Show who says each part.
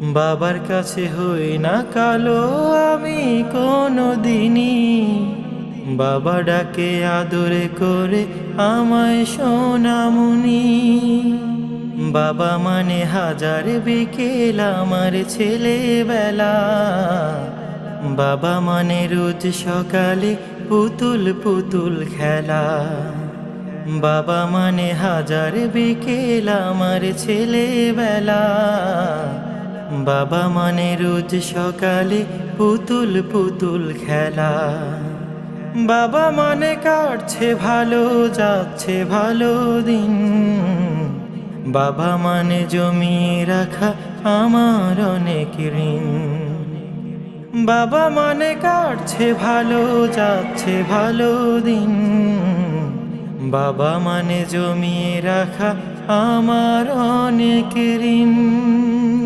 Speaker 1: বাবার কাছে হই না কালো আমি কোনো দিনই। বাবা ডাকে আদরে করে আমায় সোনামণি। বাবা মানে হাজার বিকেল আমার ছেলেবেলা। বাবা মানে রোজ সকালে পুতুল পুতুল খেলা। বাবা মানে হাজার বিকেল আমার ছেলেবেলা। বাবা মানে রোজ সকালে পুতুল পুতুল খেলা। বাবা মানে কাটছে ভালো যাচ্ছে ভালো দিন। বাবা মানে জমিয়ে রাখা আমার অনেক ঋণ। বাবা মানে কাটছে ভালো যাচ্ছে ভালো দিন। বাবা মানে জমিয়ে রাখা আমার অনেক ঋণ।